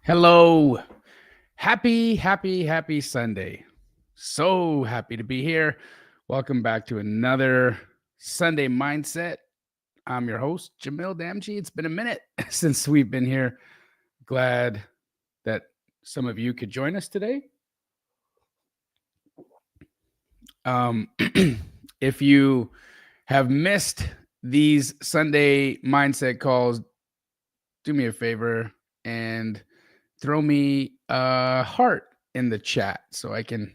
Hello. Happy Sunday. So happy to be here. Welcome back to another Sunday Mindset. I'm your host, Jamil Damji. It's been a minute since we've been here. Glad that some of you could join us today. Um, if you have missed these Sunday Mindset calls, do me a favor and throw me a heart in the chat so I can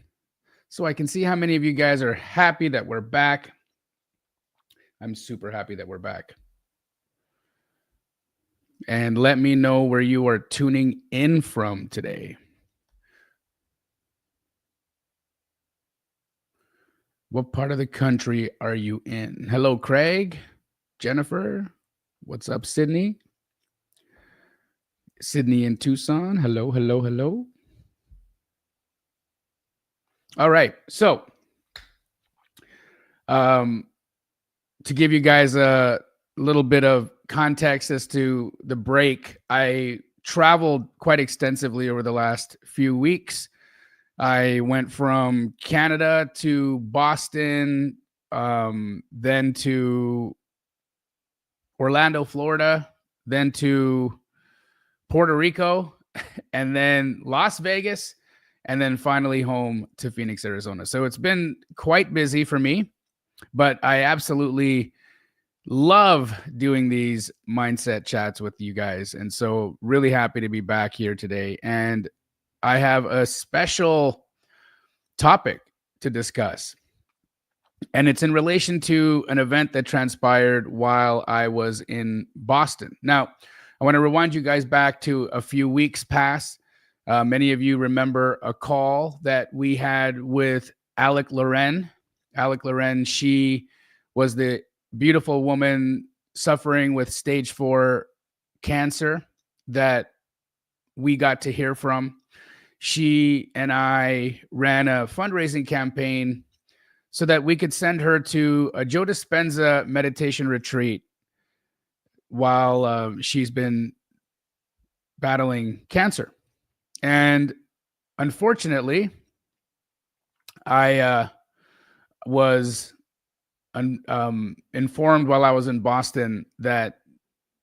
see how many of you guys are happy that we're back. I'm super happy that we're back. And let me know where you are tuning in from today. What part of the country are you in? Hello, Craig, Jennifer. What's up, Sydney? Sydney in Tucson. Hello. All right. So, to give you guys a little bit of context as to the break, I traveled quite extensively over the last few weeks. I went from Canada to Boston, then to Orlando, Florida, then to Puerto Rico, and then Las Vegas, and then finally home to Phoenix, Arizona. So it's been quite busy for me, but I absolutely love doing these mindset chats with you guys. And so really happy to be back here today. And I have a special topic to discuss. And it's in relation to an event that transpired while I was in Boston. Now, I want to rewind you guys back to a few weeks past. Many of you remember a call that we had with Alec Loren. Alec Loren, she was the beautiful woman suffering with stage 4 cancer that we got to hear from. She and I ran a fundraising campaign so that we could send her to a Joe Dispenza meditation retreat while she's been battling cancer. And unfortunately, I was informed while I was in Boston that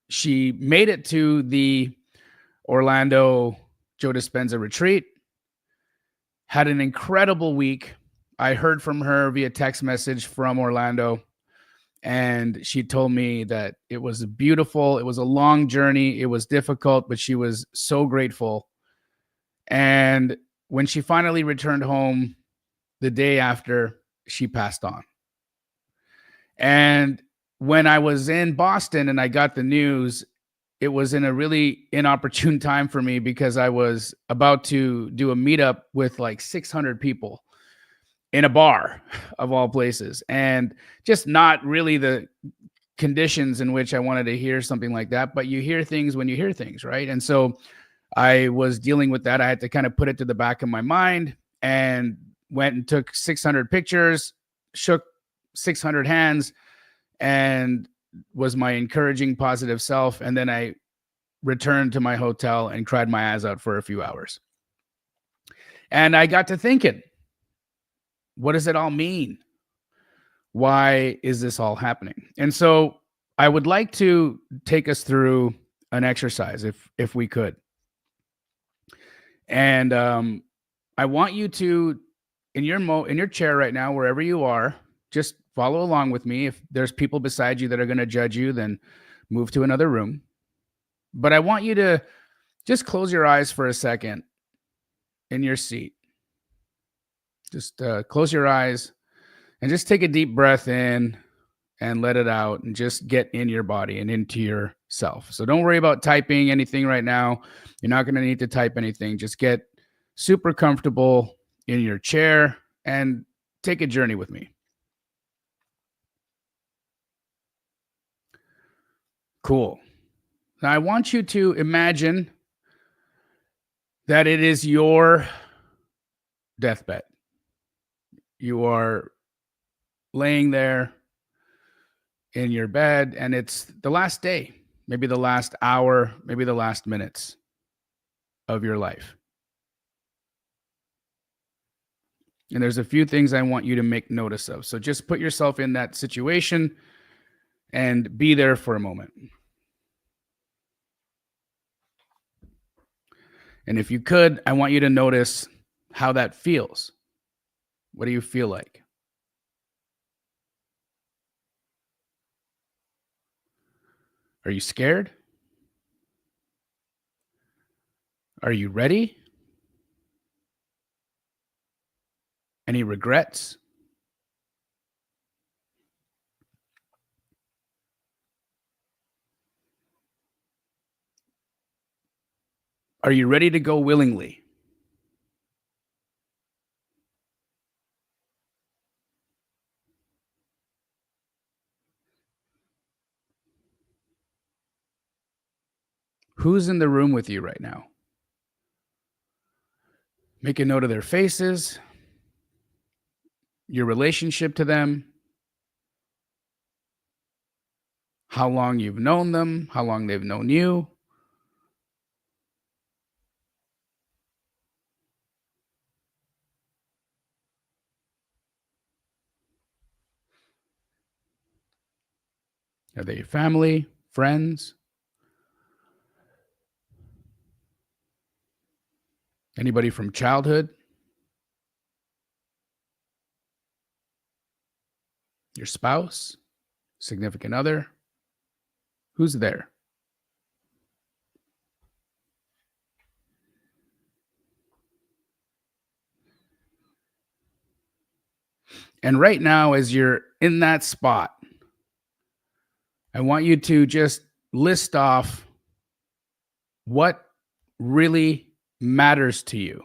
she made it to the Orlando Joe Dispenza retreat, had an incredible week. I heard from her via text message from Orlando, and she told me that it was beautiful. It was a long journey. It was difficult, but she was so grateful. And when she finally returned home the day after, she passed on. And when I was in Boston and I got the news, it was in a really inopportune time for me because I was about to do a meetup with like 600 people in a bar of all places, and just not really the conditions in which I wanted to hear something like that. But you hear things when you hear things, right? And so I was dealing with that. I had to kind of put it to the back of my mind and went and took 600 pictures, shook 600 hands, and was my encouraging, positive self. And then I returned to my hotel and cried my eyes out for a few hours. And I got to thinking, what does it all mean? Why is this all happening? And so I would like to take us through an exercise if we could. And I want you to, in your chair right now, wherever you are, just follow along with me. If there's people beside you that are going to judge you, then move to another room. But I want you to just close your eyes for a second in your seat. Just close your eyes and just take a deep breath in and let it out, and just get in your body and into yourself. So don't worry about typing anything right now. You're not going to need to type anything. Just get super comfortable in your chair and take a journey with me. Cool. Now I want you to imagine that it is your deathbed. You are laying there in your bed, and it's the last day, maybe the last hour, maybe the last minutes of your life. And there's a few things I want you to make notice of. So just put yourself in that situation and be there for a moment. And if you could, I want you to notice how that feels. What do you feel like? Are you scared? Are you ready? Any regrets? Are you ready to go willingly? Who's in the room with you right now? Make a note of their faces, your relationship to them, how long you've known them, how long they've known you. Are they family, friends? Anybody from childhood? Your spouse? Significant other? Who's there? And right now, as you're in that spot, I want you to just list off what really matters to you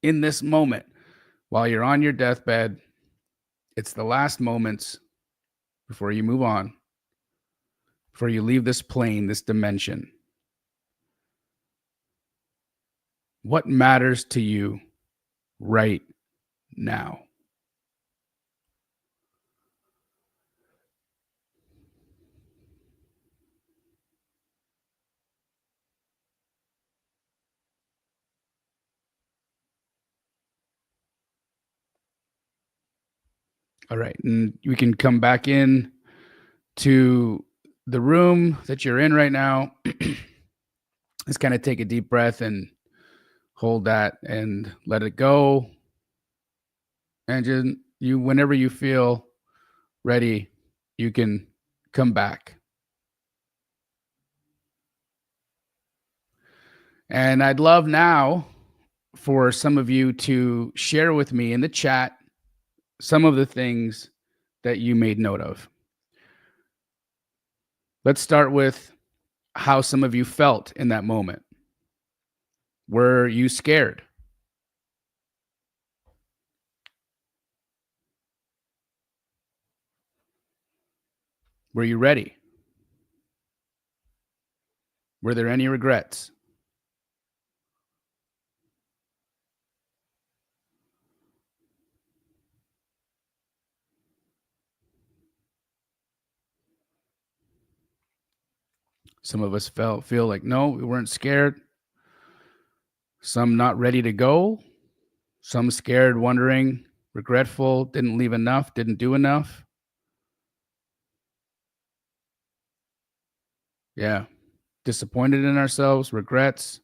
in this moment while you're on your deathbed. It's the last moments before you move on, before you leave this plane, this dimension. What matters to you right now? All right. And we can come back in to the room that you're in right now. Just kind of take a deep breath and hold that and let it go. And just whenever you feel ready, you can come back. And I'd love now for some of you to share with me in the chat some of the things that you made note of. Let's start with how some of you felt in that moment. Were you scared? Were you ready? Were there any regrets? Some of us feel like, no, we weren't scared. Some not ready to go. Some scared, wondering, regretful, didn't leave enough, didn't do enough. Yeah. Disappointed in ourselves, regrets.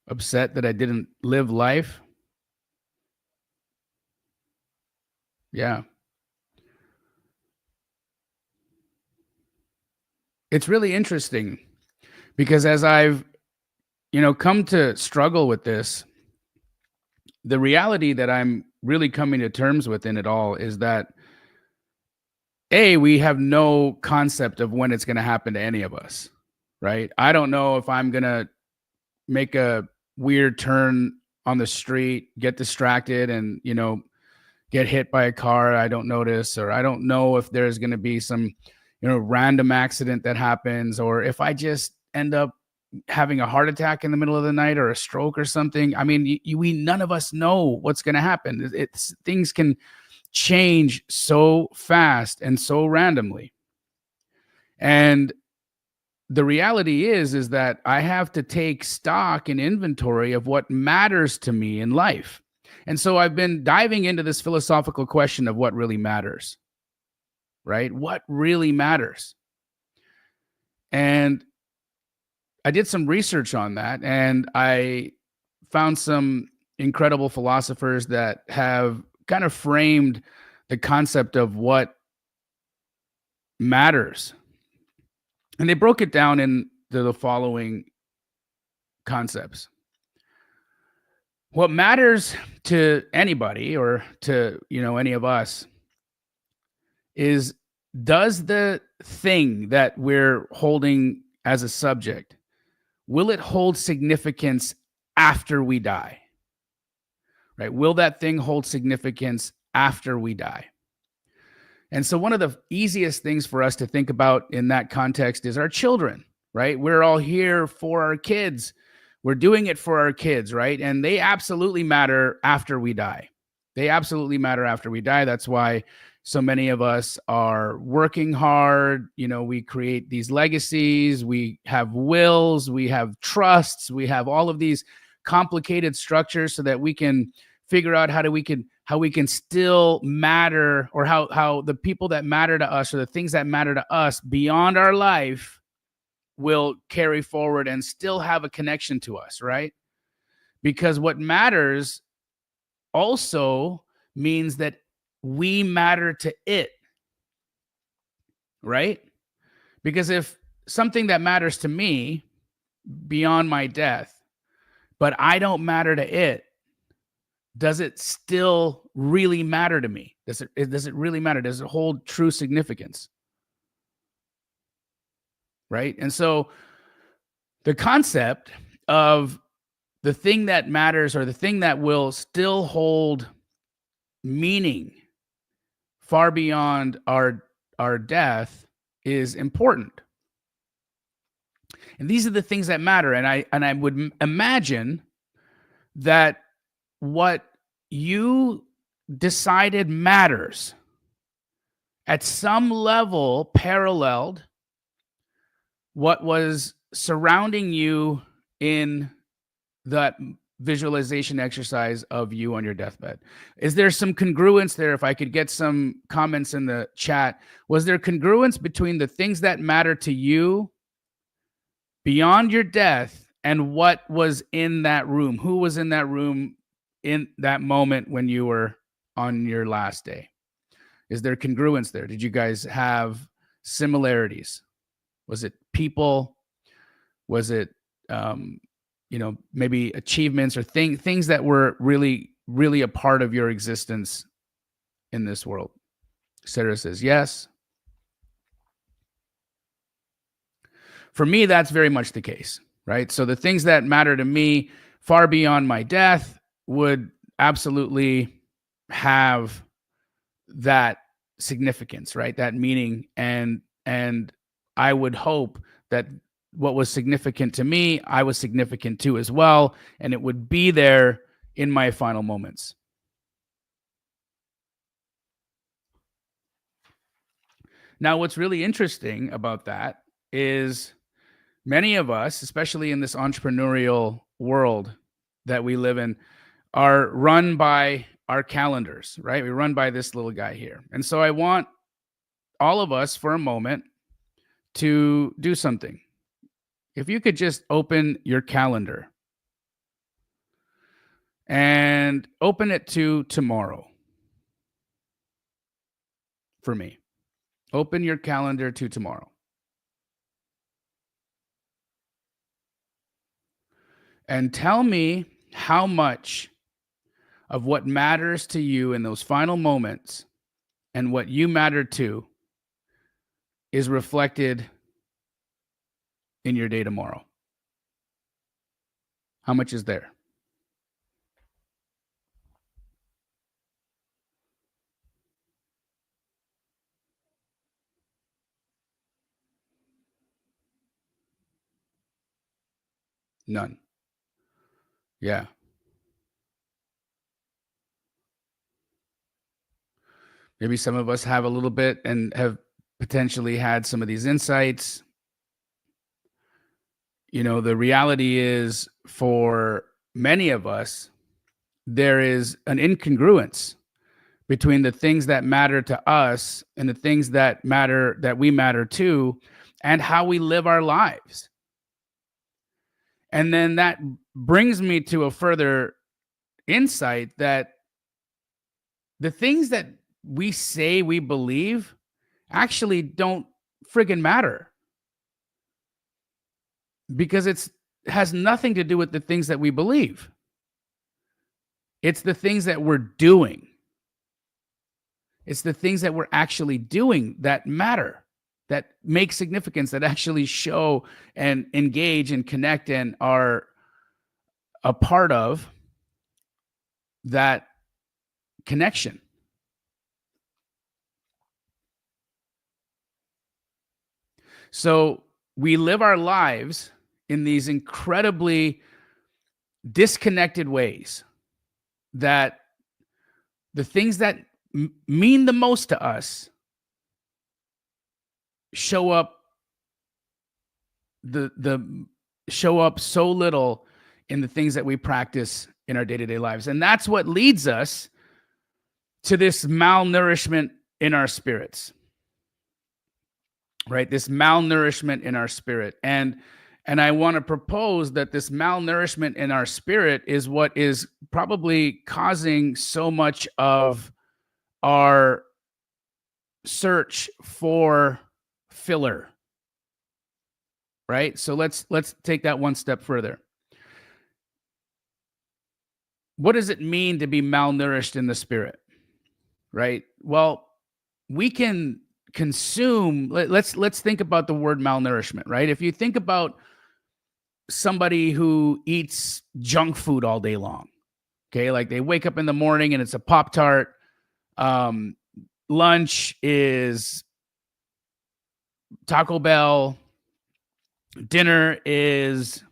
Upset that I didn't live life. Yeah. It's really interesting because as I've, come to struggle with this, the reality that I'm really coming to terms with in it all is that we have no concept of when it's going to happen to any of us, right? I don't know if I'm going to make a weird turn on the street, get distracted and, get hit by a car I don't notice, or I don't know if there's going to be some, random accident that happens, or if I just end up having a heart attack in the middle of the night or a stroke or something. I mean, we none of us know what's going to happen. Things can change so fast and so randomly. And the reality is that I have to take stock and inventory of what matters to me in life. And so I've been diving into this philosophical question of what really matters, right? What really matters? And I did some research on that, and I found some incredible philosophers that have kind of framed the concept of what matters. And they broke it down into the following concepts. What matters to anybody, or to, any of us, is, does the thing that we're holding as a subject, will it hold significance after we die? Right? Will that thing hold significance after we die? And so one of the easiest things for us to think about in that context is our children, right? We're all here for our kids. We're doing it for our kids, right? And they absolutely matter after we die. They absolutely matter after we die. That's why so many of us are working hard. We create these legacies, we have wills, we have trusts, we have all of these complicated structures so that we can figure out how we can still matter, or how the people that matter to us, or the things that matter to us beyond our life, will carry forward and still have a connection to us, right? Because what matters also means that we matter to it, right? Because if something that matters to me beyond my death, but I don't matter to it, does it still really matter to me? Does it really matter? Does it hold true significance? Right? And so the concept of the thing that matters, or the thing that will still hold meaning far beyond our death, is important. And these are the things that matter. And I would imagine that what you decided matters at some level paralleled what was surrounding you in that visualization exercise of you on your deathbed. Is there some congruence there? If I could get some comments in the chat, was there congruence between the things that matter to you beyond your death and what was in that room? Who was in that room in that moment when you were on your last day? Is there congruence there? Did you guys have similarities? Was it people? Was it maybe achievements, or things that were really, really a part of your existence in this world? Sarah says yes. For me, that's very much the case, right? So the things that matter to me far beyond my death would absolutely have that significance, right? That meaning. And I would hope that what was significant to me, I was significant to as well, and it would be there in my final moments. Now, what's really interesting about that is many of us, especially in this entrepreneurial world that we live in, are run by our calendars, right? We run by this little guy here. And so I want all of us for a moment to do something. If you could just open your calendar and open it to tomorrow. For me, open your calendar to tomorrow. And tell me how much of what matters to you in those final moments and what you matter to is reflected in your day tomorrow. How much is there? None. Yeah. Maybe some of us have a little bit and have potentially had some of these insights. the reality is for many of us, there is an incongruence between the things that matter to us and the things that we matter to, and how we live our lives. And then that brings me to a further insight that the things that we say we believe actually don't friggin' matter, because it has nothing to do with the things that we believe. It's the things that we're doing. It's the things that we're actually doing that matter, that make significance, that actually show and engage and connect and are a part of that connection. So we live our lives in these incredibly disconnected ways, that the things that mean the most to us show up show up so little in the things that we practice in our day-to-day lives. And that's what leads us to this malnourishment in our spirits, right? This malnourishment in our spirit. And I want to propose that this malnourishment in our spirit is what is probably causing so much of our search for filler, right? So let's take that one step further. What does it mean to be malnourished in the spirit, right? Well, we can consume, let's think about the word malnourishment, right? If you think about somebody who eats junk food all day long, okay, like they wake up in the morning and it's a Pop-Tart, lunch is Taco Bell, dinner is,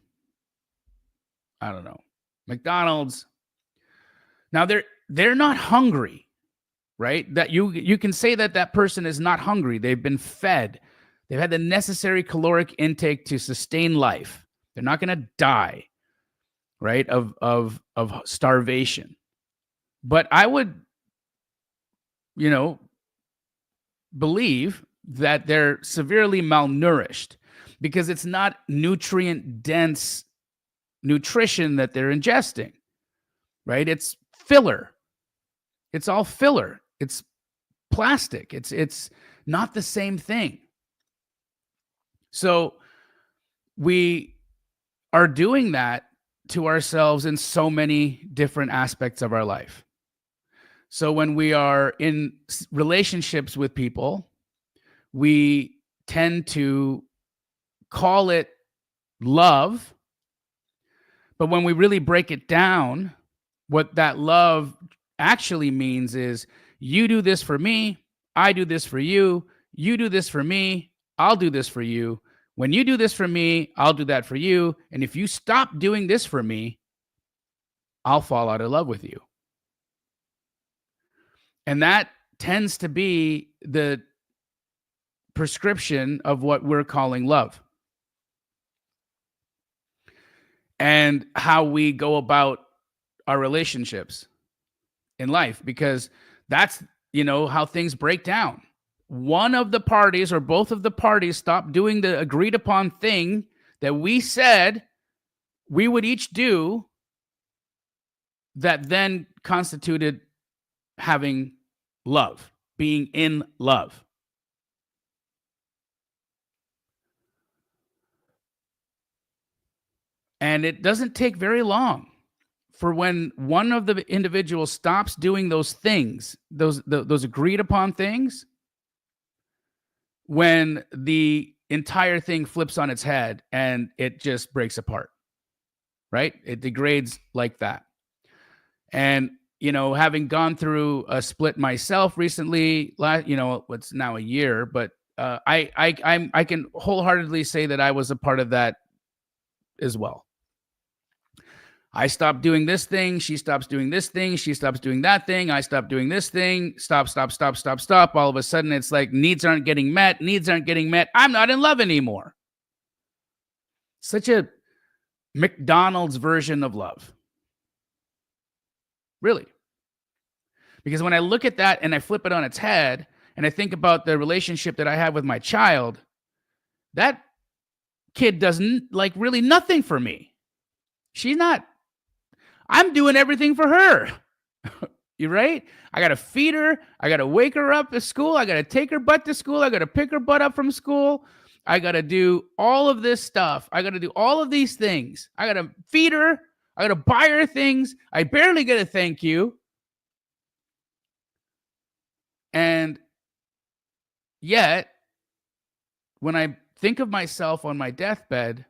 I don't know, McDonald's. Now they're not hungry, right? That you can say that person is not hungry. They've been fed. They've had the necessary caloric intake to sustain life. They're not going to die, right, of starvation. But I would, believe that they're severely malnourished, because it's not nutrient-dense nutrition that they're ingesting, right? It's filler. It's all filler. It's plastic. It's not the same thing. So we are doing that to ourselves in so many different aspects of our life. So when we are in relationships with people, we tend to call it love. But when we really break it down, what that love actually means is, you do this for me, I do this for you, you do this for me, I'll do this for you. When you do this for me, I'll do that for you. And if you stop doing this for me, I'll fall out of love with you. And that tends to be the prescription of what we're calling love, and how we go about our relationships in life, because that's, how things break down. One of the parties or both of the parties stop doing the agreed upon thing that we said we would each do, that then constituted having love, being in love. And it doesn't take very long for when one of the individuals stops doing those things, those agreed upon things, when the entire thing flips on its head and it just breaks apart, right? It degrades like that. And, having gone through a split myself recently, it's now a year, but I can wholeheartedly say that I was a part of that as well. I stopped doing this thing. She stops doing this thing. She stops doing that thing. I stop doing this thing. Stop. All of a sudden, it's like needs aren't getting met. I'm not in love anymore. Such a McDonald's version of love. Really. Because when I look at that and I flip it on its head and I think about the relationship that I have with my child, that kid doesn't like really nothing for me. She's not, I'm doing everything for her. You're right. I got to feed her. I got to wake her up at school. I got to take her butt to school. I got to pick her butt up from school. I got to do all of this stuff. I got to do all of these things. I got to feed her. I got to buy her things. I barely get a thank you. And yet, when I think of myself on my deathbed,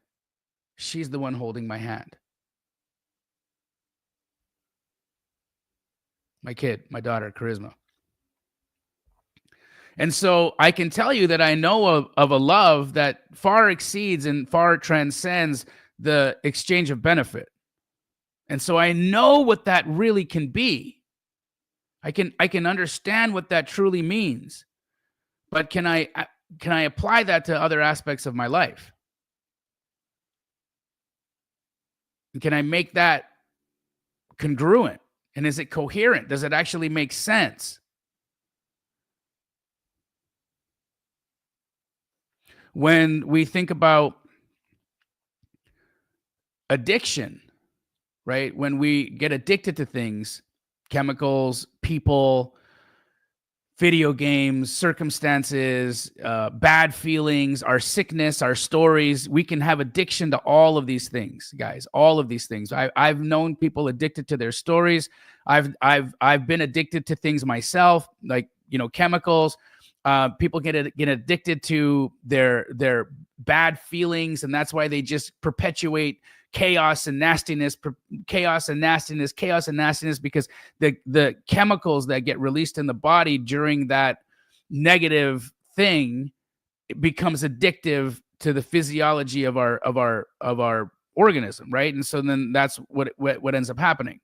she's the one holding my hand. My kid, my daughter, Charisma. And so I can tell you that I know of a love that far exceeds and far transcends the exchange of benefit. And so I know what that really can be. I can understand what that truly means. But can I apply that to other aspects of my life? And can I make that congruent? And is it coherent? Does it actually make sense? When we think about addiction, right? When we get addicted to things, chemicals, people, video games, circumstances, bad feelings, our sickness, our stories, we can have addiction to all of these things, guys, all of these things. I've known people addicted to their stories. I've been addicted to things myself, like, chemicals. People get addicted to their bad feelings, and that's why they just perpetuate chaos and nastiness, because the chemicals that get released in the body during that negative thing, it becomes addictive to the physiology of our organism, right? And so then that's what ends up happening.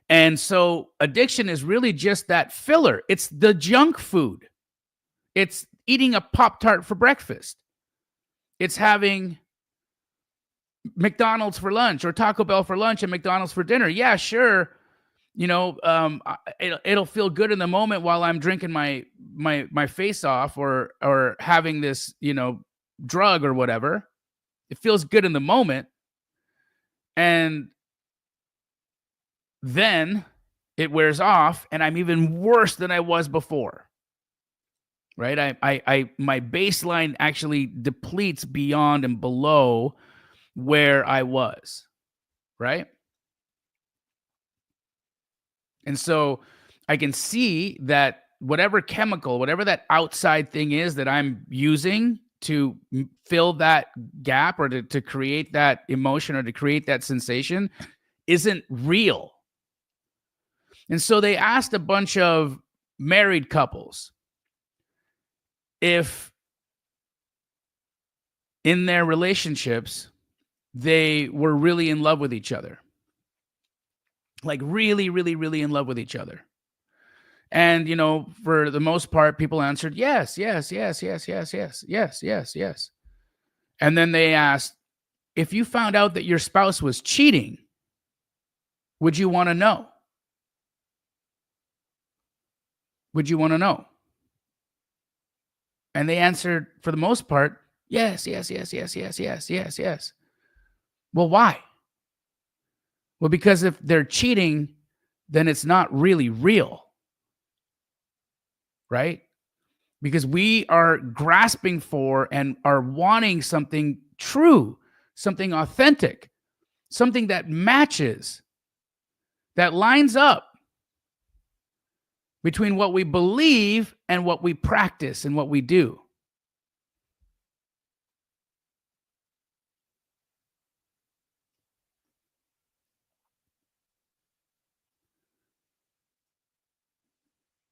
And so addiction is really just that filler. It's the junk food. It's eating a Pop-Tart for breakfast. It's having McDonald's for lunch or Taco Bell for lunch and McDonald's for dinner. Yeah, sure. It'll feel good in the moment while I'm drinking my face off or having this, drug or whatever. It feels good in the moment. And then it wears off and I'm even worse than I was before. Right? My baseline actually depletes beyond and below where I was, right? And so I can see that whatever chemical, whatever that outside thing is that I'm using to fill that gap or to create that emotion or to create that sensation isn't real. And so they asked a bunch of married couples if in their relationships they were really in love with each other. Like really, really, really in love with each other. And, for the most part, people answered yes, yes, yes, yes, yes, yes, yes, yes, yes. And then they asked, if you found out that your spouse was cheating, would you want to know? Would you want to know? And they answered, for the most part, yes, yes, yes, yes, yes, yes, yes, yes. Well, why? Well, because if they're cheating, then it's not really real, right? Because we are grasping for and are wanting something true, something authentic, something that matches, that lines up between what we believe and what we practice and what we do.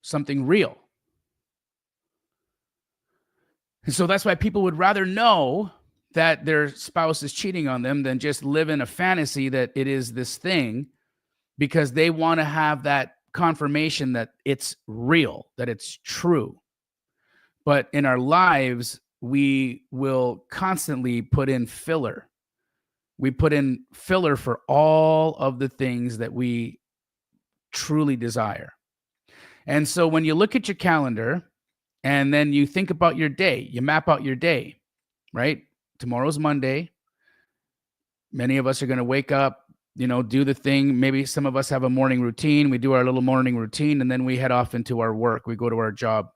Something real. And so that's why people would rather know that their spouse is cheating on them than just live in a fantasy that it is this thing, because they want to have that confirmation that it's real, that it's true. But in our lives, we will constantly put in filler. We put in filler for all of the things that we truly desire. And so when you look at your calendar and then you think about your day, you map out your day, right? Tomorrow's Monday. Many of us are going to wake up, do the thing. Maybe some of us have a morning routine. We do our little morning routine and then we head off into our work. We go to our job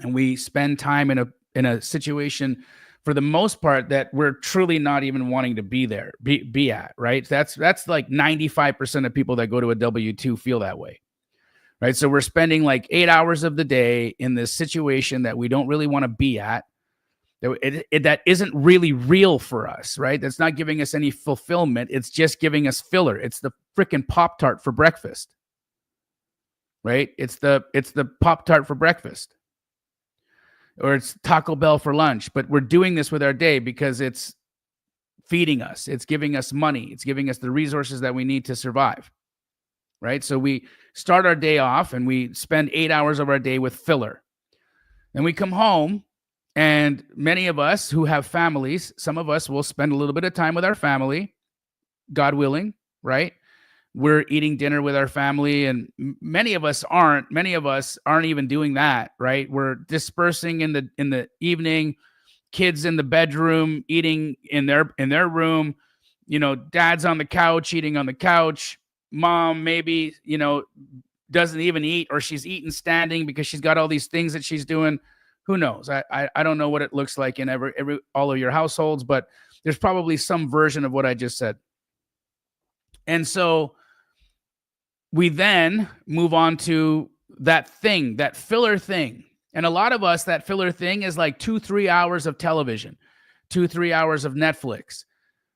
and we spend time in a situation for the most part that we're truly not even wanting to be there, be at, right? That's like 95% of people that go to a W-2 feel that way. Right. So we're spending like 8 hours of the day in this situation that we don't really want to be at. That isn't really real for us. Right. That's not giving us any fulfillment. It's just giving us filler. It's the freaking Pop-Tart for breakfast. Right. It's the Pop-Tart for breakfast. Or it's Taco Bell for lunch. But we're doing this with our day because it's feeding us. It's giving us money. It's giving us the resources that we need to survive. Right. So we start our day off and we spend 8 hours of our day with filler. And we come home, and many of us who have families, some of us will spend a little bit of time with our family, God willing, right? We're eating dinner with our family, and many of us aren't. Many of us aren't even doing that, right? We're dispersing in the evening, kids in the bedroom, eating in their room, dad's on the couch, eating on the couch. Mom maybe, doesn't even eat, or she's eating standing because she's got all these things that she's doing. Who knows? I don't know what it looks like in all of your households, but there's probably some version of what I just said. And so we then move on to that thing, that filler thing. And a lot of us, that filler thing is like 2-3 hours of television, 2-3 hours of Netflix,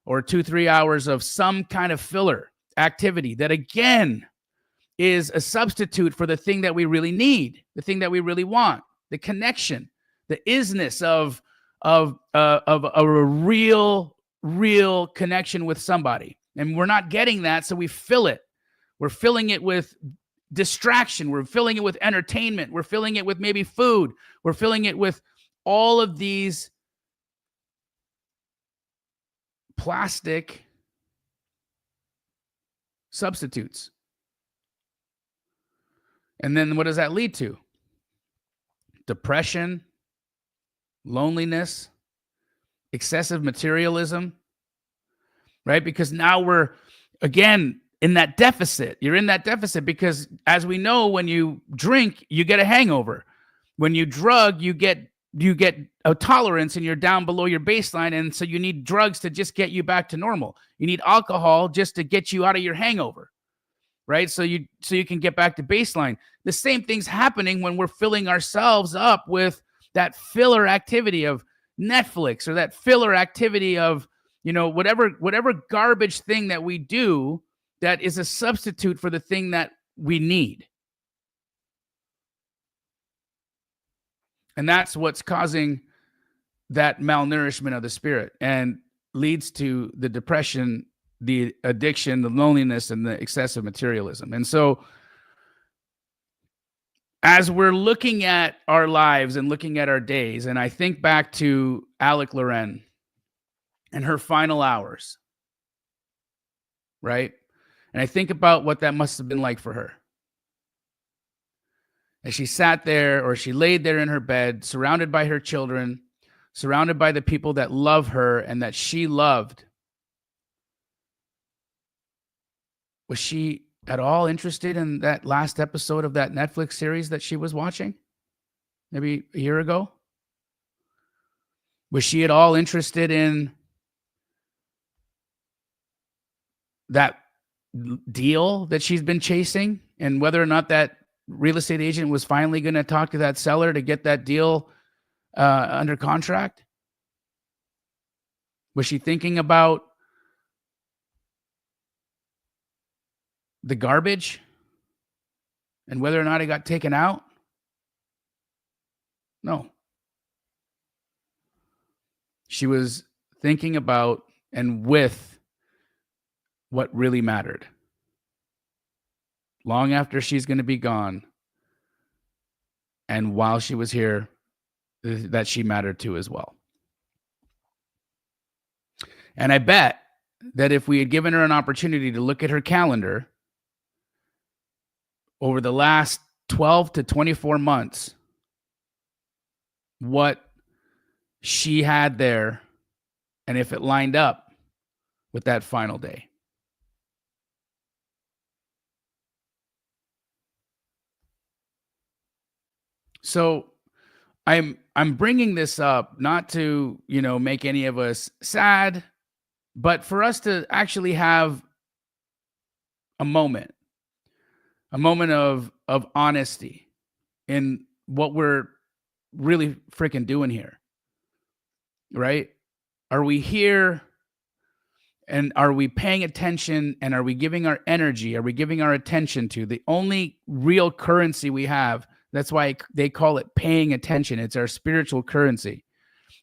or 2-3 hours of some kind of filler activity that, again, is a substitute for the thing that we really need, the thing that we really want, the connection, the isness of a real connection with somebody. And we're not getting that, so we fill it. We're filling it with distraction. We're filling it with entertainment. We're filling it with maybe food. We're filling it with all of these plastic substitutes. And then what does that lead to? Depression, loneliness, excessive materialism, right? Because now we're, again, in that deficit. You're in that deficit because, as we know, when you drink, you get a hangover. When you drug, you get a tolerance and you're down below your baseline. And so you need drugs to just get you back to normal. You need alcohol just to get you out of your hangover, right? So you can get back to baseline. The same thing's happening when we're filling ourselves up with that filler activity of Netflix, or that filler activity of, whatever garbage thing that we do that is a substitute for the thing that we need. And that's what's causing that malnourishment of the spirit and leads to the depression, the addiction, the loneliness, and the excessive materialism. And so as we're looking at our lives and looking at our days, and I think back to Alec Loren and her final hours, right? And I think about what that must have been like for her. As she sat there, or she laid there in her bed, surrounded by her children, surrounded by the people that love her and that she loved. Was she at all interested in that last episode of that Netflix series that she was watching maybe a year ago? Was she at all interested in that deal that she's been chasing, and whether or not that real estate agent was finally going to talk to that seller to get that deal under contract? Was she thinking about the garbage and whether or not it got taken out? No. She was thinking about and with what really mattered. Long after she's going to be gone, and while she was here, that she mattered to as well. And I bet that if we had given her an opportunity to look at her calendar over the last 12 to 24 months, what she had there, and if it lined up with that final day. So I'm bringing this up not to, make any of us sad, but for us to actually have a moment of honesty in what we're really freaking doing here. Right? Are we here and are we paying attention, and are we giving our energy? Are we giving our attention to the only real currency we have? That's why they call it paying attention. It's our spiritual currency.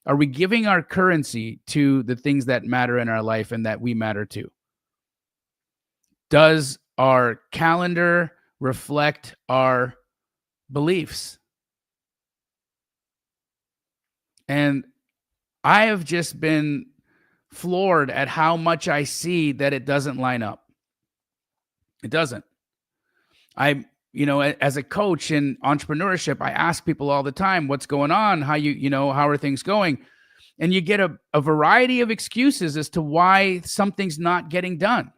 Are we giving our currency to the things that matter in our life and that we matter to? Does our calendar reflect our beliefs? And I have just been floored at how much I see that it doesn't line up. It doesn't. As a coach in entrepreneurship, I ask people all the time, what's going on? How are things going? And you get a variety of excuses as to why something's not getting done,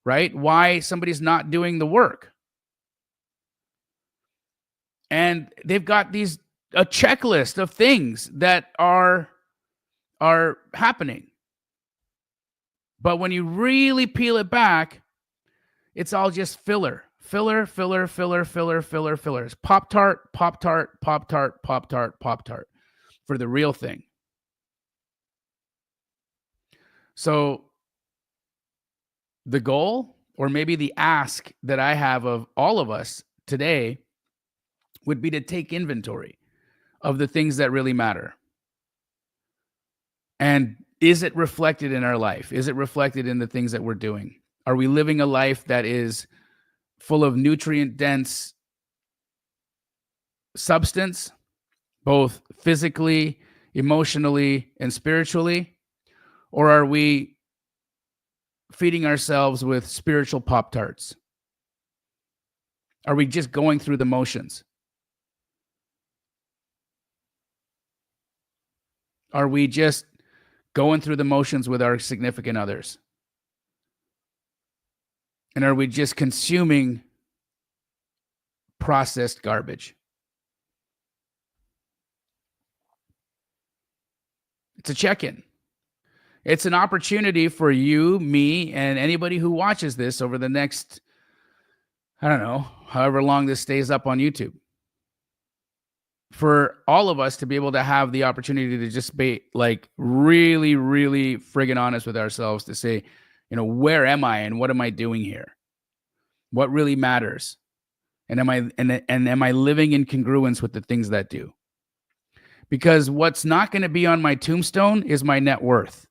right? Why somebody's not doing the work. And they've got a checklist of things that are happening. But when you really peel it back, it's all just filler. Fillers. Pop-Tart, Pop-Tart, Pop-Tart, Pop-Tart, Pop-Tart for the real thing. So the goal, or maybe the ask that I have of all of us today, would be to take inventory of the things that really matter. And is it reflected in our life? Is it reflected in the things that we're doing? Are we living a life that is full of nutrient-dense substance, both physically, emotionally, and spiritually? Or are we feeding ourselves with spiritual Pop-Tarts? Are we just going through the motions? Are we just going through the motions with our significant others? And are we just consuming processed garbage? It's a check-in. It's an opportunity for you, me, and anybody who watches this over the next, I don't know, however long this stays up on YouTube. For all of us to be able to have the opportunity to just be like really, really friggin' honest with ourselves to say, where am I and what am I doing here? What really matters? And am I living in congruence with the things that do? Because what's not going to be on my tombstone is my net worth.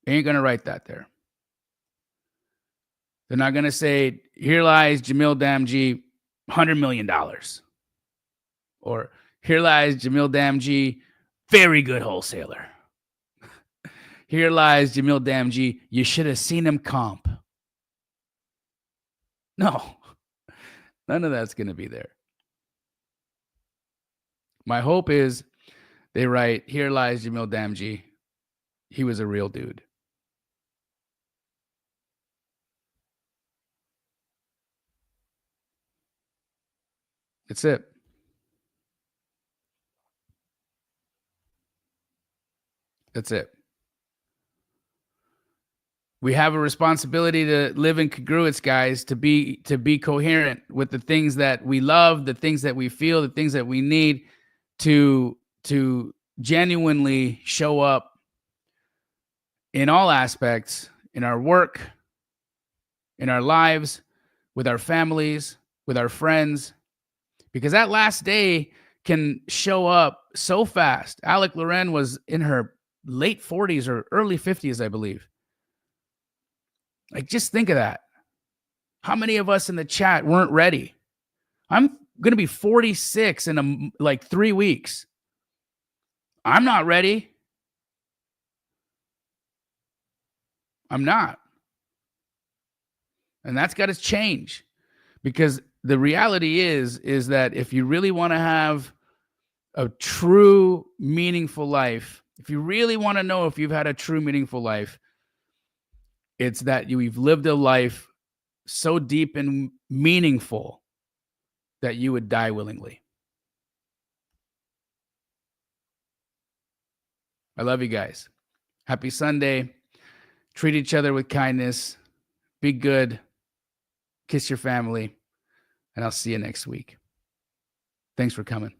They ain't going to write that there. They're not going to say, here lies Jamil Damji, $100 million. Or here lies Jamil Damji, very good wholesaler. Here lies Jamil Damji, you should have seen him comp. No, none of that's going to be there. My hope is they write, here lies Jamil Damji. He was a real dude. That's it. That's it. We have a responsibility to live in congruence, guys, to be coherent with the things that we love, the things that we feel, the things that we need to genuinely show up in all aspects, in our work, in our lives, with our families, with our friends, because that last day can show up so fast. Alec Loren was in her late 40s or early 50s, I believe. Like, just think of that. How many of us in the chat weren't ready? I'm going to be 46 in like 3 weeks. I'm not ready. I'm not. And that's got to change, because the reality is that if you really want to have a true meaningful life, if you really want to know if you've had a true meaningful life, it's that you've lived a life so deep and meaningful that you would die willingly. I love you guys. Happy Sunday. Treat each other with kindness. Be good. Kiss your family. And I'll see you next week. Thanks for coming.